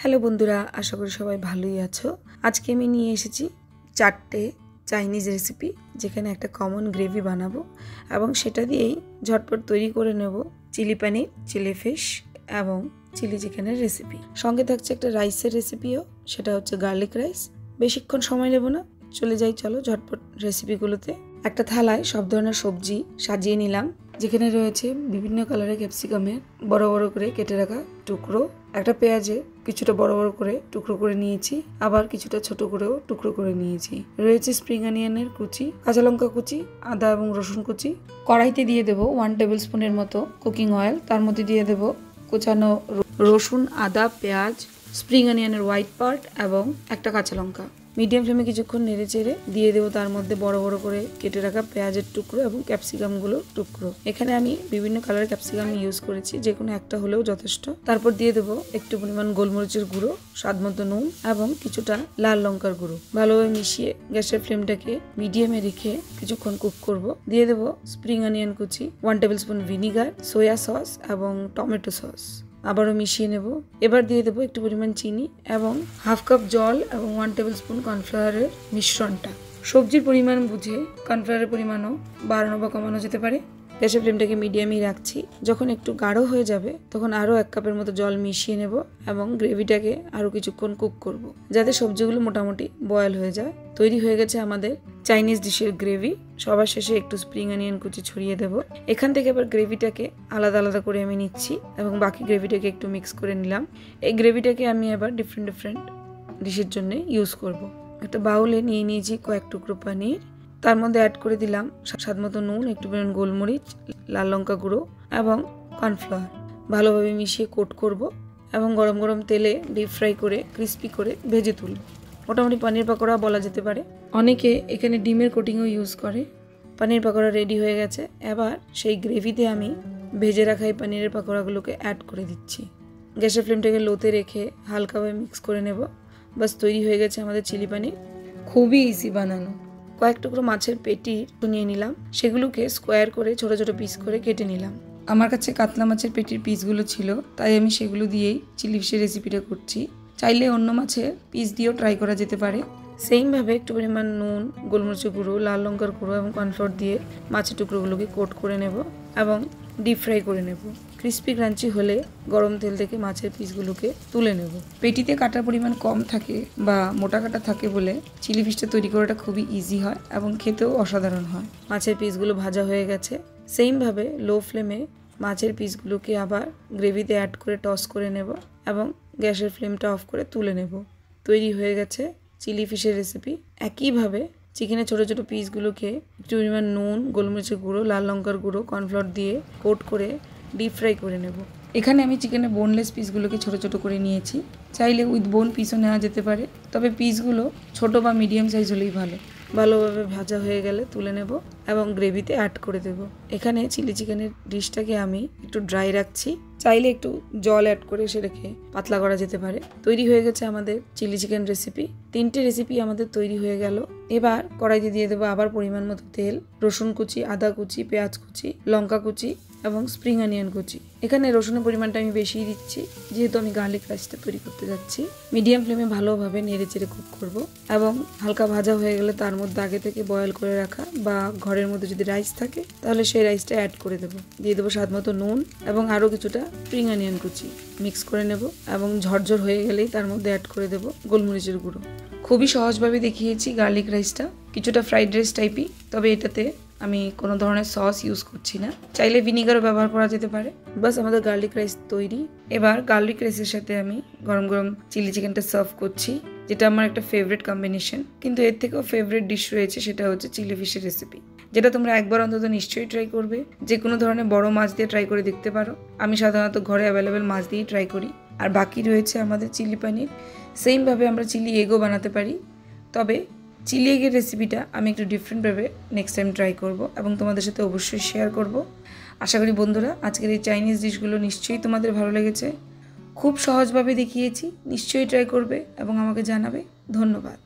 Hello বন্ধুরা, আশা করি সবাই ভালোই আছো। আজকে আমি নিয়ে এসেছি 4টে চাইনিজ রেসিপি, যেখানে একটা কমন গ্রেভি বানাবো এবং সেটা দিয়েই ঝটপট তৈরি করে নেব চিলি পনির, চিলি ফিশ এবং চিলি চিকেনের রেসিপি। সঙ্গে থাকছে একটা রাইসের রেসিপিও, সেটা হচ্ছে গার্লিক রাইস। বেশিক্ষণ সময় নেব না, চলে যাই চলো ঝটপট রেসিপিগুলোতে। একটা থালায় সব ধরনের সবজি সাজিয়ে নিলাম, যেখানে রয়েছে বিভিন্ন কালারের ক্যাপসিকামের বড় বড় করে কেটে রাখা টুকরো, একটা পেঁয়াজে কিছুটা বড় বড় করে টুকরো করে নিয়েছি, আবার কিছুটা ছোট করেও টুকরো করে নিয়েছি। রয়েছে স্প্রিং অনিয়নের কুচি, কাঁচা লঙ্কা কুচি, আদা এবং রসুন কুচি। কড়াইতে দিয়ে দেবো 1 টেবিল স্পুনের মতো কুকিং অয়েল, তার মধ্যে দিয়ে দেবো কুচানো রসুন, আদা, পেঁয়াজ, স্প্রিং অনিয়নের হোয়াইট পার্ট এবং একটা কাঁচা লঙ্কা। মিডিয়াম ফ্লেমে কিছুক্ষণ নেড়ে চেড়ে দিয়ে দেবো তার মধ্যে বড় বড় করে কেটে রাখা পেঁয়াজের টুকরো এবং ক্যাপসিকামগুলোর টুকরো। এখানে আমি বিভিন্ন কালারের ক্যাপসিকাম ইউজ করেছি, যে কোনো একটা হলেও যথেষ্ট। তারপর দিয়ে দেবো একটু পরিমাণ গোলমরিচের গুঁড়ো, স্বাদ মতো নুন এবং কিছুটা লাল লঙ্কার গুঁড়ো। ভালোভাবে মিশিয়ে গ্যাসের ফ্লেমটাকে মিডিয়ামে রেখে কিছুক্ষণ কুক করব। দিয়ে দেবো স্প্রিং অনিয়ন কুচি, 1 table spoon vinegar, soya sauce এবং টমেটো সস। আবারও মিশিয়ে নেব। এবার দিয়ে দেবো একটু পরিমাণ চিনি এবং হাফ কাপ জল এবং 1 টেবিল স্পুন কর্নফ্লাওয়ারের মিশ্রণটা। সবজির পরিমাণ বুঝে কর্নফ্লাওয়ারের পরিমাণও বাড়ানো বা কমানো যেতে পারে। গ্যাসের ফ্লেমটাকে মিডিয়ামই রাখছি। যখন একটু গাঢ় হয়ে যাবে তখন আরও 1 কাপের মতো জল মিশিয়ে নেব এবং গ্রেভিটাকে আরও কিছুক্ষণ কুক করব, যাতে সবজিগুলো মোটামুটি বয়েল হয়ে যায়। তৈরি হয়ে গেছে আমাদের চাইনিজ ডিশের গ্রেভি। সবার শেষে একটু স্প্রিং অনিয়ন কুচি ছড়িয়ে দেব। এখান থেকে আবার গ্রেভিটাকে আলাদা আলাদা করে আমি নিচ্ছি এবং বাকি গ্রেভিটাকে একটু মিক্স করে নিলাম। এই গ্রেভিটাকে আমি আবার ডিফারেন্ট ডিশের জন্য ইউজ করব। একটা বাউলে নিয়ে নিয়েছি কয়েক টুকরো পনির, তার মধ্যে অ্যাড করে দিলাম স্বাদ মতো নুন, একটু পরিমাণ গোলমরিচ, লাল লঙ্কা গুঁড়ো এবং কর্নফ্লাওয়ার। ভালোভাবে মিশিয়ে কোট করব এবং গরম গরম তেলে ডিপ ফ্রাই করে ক্রিস্পি করে ভেজে তুলব। মোটামুটি পনির পাকোড়া বলা যেতে পারে। অনেকে এখানে ডিমের কোটিংও ইউজ করে। পনির পাকোড়া রেডি হয়ে গেছে। এবার সেই গ্রেভিতে আমি ভেজে রাখা এই পনিরের পাকোড়াগুলোকে অ্যাড করে দিচ্ছি। গ্যাসের ফ্লেমটাকে লোতে রেখে হালকাভাবে মিক্স করে নেব। বাস তৈরি হয়ে গেছে আমাদের চিলি পনির। খুবই ইজি বানানো। কয়েক টুকরো মাছের পেটি নিয়ে নিলাম, সেগুলোকে স্কোয়ার করে ছোট ছোট পিস করে কেটে নিলাম। আমার কাছে কাতলা মাছের পেটির পিসগুলো ছিল, তাই আমি সেগুলো দিয়েই চিলি ফিশের রেসিপিটা করছি। চাইলে অন্য মাছের পিস দিয়েও ট্রাই করা যেতে পারে। সেমভাবে একটু পরিমাণ নুন, গোলমরিচের গুঁড়ো, লাল লঙ্কার গুঁড়ো এবং কর্নফ্লাওয়ার দিয়ে মাছের টুকরোগুলোকে কোট করে নেব এবং ডিপ ফ্রাই করে নেব। ক্রিস্পি ক্রাঞ্চি হলে গরম তেল থেকে মাছের পিসগুলোকে তুলে নেব। পেটিতে কাটার পরিমাণ কম থাকে বা মোটা কাটা থাকে বলে চিলি ফিশটা তৈরি করাটা খুবই ইজি হয় এবং খেতেও অসাধারণ হয়। মাছের পিসগুলো ভাজা হয়ে গেছে। সেমভাবে লো ফ্লেমে মাছের পিসগুলোকে আবার গ্রেভিতে অ্যাড করে টস করে নেব এবং গ্যাসের ফ্লেমটা অফ করে তুলে নেব। তৈরি হয়ে গেছে চিলি ফিশের রেসিপি। একইভাবে চিকেনের ছোটো ছোটো পিসগুলোকে একটু পরিমাণ নুন, গোলমরিচের গুঁড়ো, লাল লঙ্কার গুঁড়ো, কর্নফ্লাওয়ার দিয়ে কোট করে ডিপ ফ্রাই করে নেব। এখানে আমি চিকেনের বোনলেস পিসগুলোকে ছোটো ছোটো করে নিয়েছি। চাইলে উইথ বোন পিসও নেওয়া যেতে পারে, তবে পিসগুলো ছোট বা মিডিয়াম সাইজ হলেই ভালো। ভালোভাবে ভাজা হয়ে গেলে তুলে নেব এবং গ্রেভিতে অ্যাড করে দেব। এখানে চিলি চিকেনের ডিশটাকে আমি একটু ড্রাই রাখছি, চাইলে একটু জল অ্যাড করে সেটাকে পাতলা করা যেতে পারে। তৈরি হয়ে গেছে আমাদের চিলি চিকেন রেসিপি। 3টে রেসিপি আমাদের তৈরি হয়ে গেল। এবার কড়াইতে দিয়ে দেবো আবার পরিমাণ মতো তেল, রসুন কুচি, আদা কুচি, পেঁয়াজ কুচি, লঙ্কা কুচি এবং স্প্রিং অনিয়ন কুচি। এখানে রসুনের পরিমাণটা আমি বেশিই দিচ্ছি, যেহেতু আমি গার্লিক রাইসটা তৈরি করতে যাচ্ছি। মিডিয়াম ফ্লেমে ভালোভাবে নেড়ে চেড়ে কুক করব এবং হালকা ভাজা হয়ে গেলে তার মধ্যে আগে থেকে বয়েল করে রাখা বা ঘরের মধ্যে যদি রাইস থাকে তাহলে সেই রাইসটা অ্যাড করে দেবো। দিয়ে দেবো স্বাদ মতো নুন এবং আরও কিছুটা স্প্রিং অনিয়ন কুচি। মিক্স করে নেব এবং ঝরঝর হয়ে গেলেই তার মধ্যে অ্যাড করে দেবো গোলমরিচের গুঁড়ো। খুবই সহজভাবে দেখিয়েছি গার্লিক রাইসটা, কিছুটা ফ্রাইড রাইস টাইপই, তবে এটাতে আমি কোনো ধরনের সস ইউজ করছি না। চাইলে ভিনিগারও ব্যবহার করা যেতে পারে। বাস আমাদের গার্লিক রাইস তৈরি। এবার গার্লিক রাইসের সাথে আমি গরম গরম চিলি চিকেনটা সার্ভ করছি, যেটা আমার একটা ফেভারিট কম্বিনেশন। কিন্তু এর থেকেও ফেভারিট ডিশ রয়েছে, সেটা হচ্ছে চিলি ফিশের রেসিপি, যেটা তোমরা একবার অন্তত নিশ্চয়ই ট্রাই করবে। যে কোনো ধরনের বড় মাছ দিয়ে ট্রাই করে দেখতে পারো। আমি সাধারণত ঘরে অ্যাভেলেবেল মাছ দিয়েই ট্রাই করি। আর বাকি রয়েছে আমাদের চিলি পনির। সেমভাবে আমরা চিলি এগও বানাতে পারি, তবে চিলি এগের রেসিপিটা আমি একটু ডিফারেন্টভাবে নেক্সট টাইম ট্রাই করব এবং তোমাদের সাথে অবশ্যই শেয়ার করব। আশা করি বন্ধুরা আজকের এই চাইনিজ ডিশগুলো নিশ্চয়ই তোমাদের ভালো লেগেছে। খুব সহজভাবে দেখিয়েছি, নিশ্চয়ই ট্রাই করবে এবং আমাকে জানাবে। ধন্যবাদ।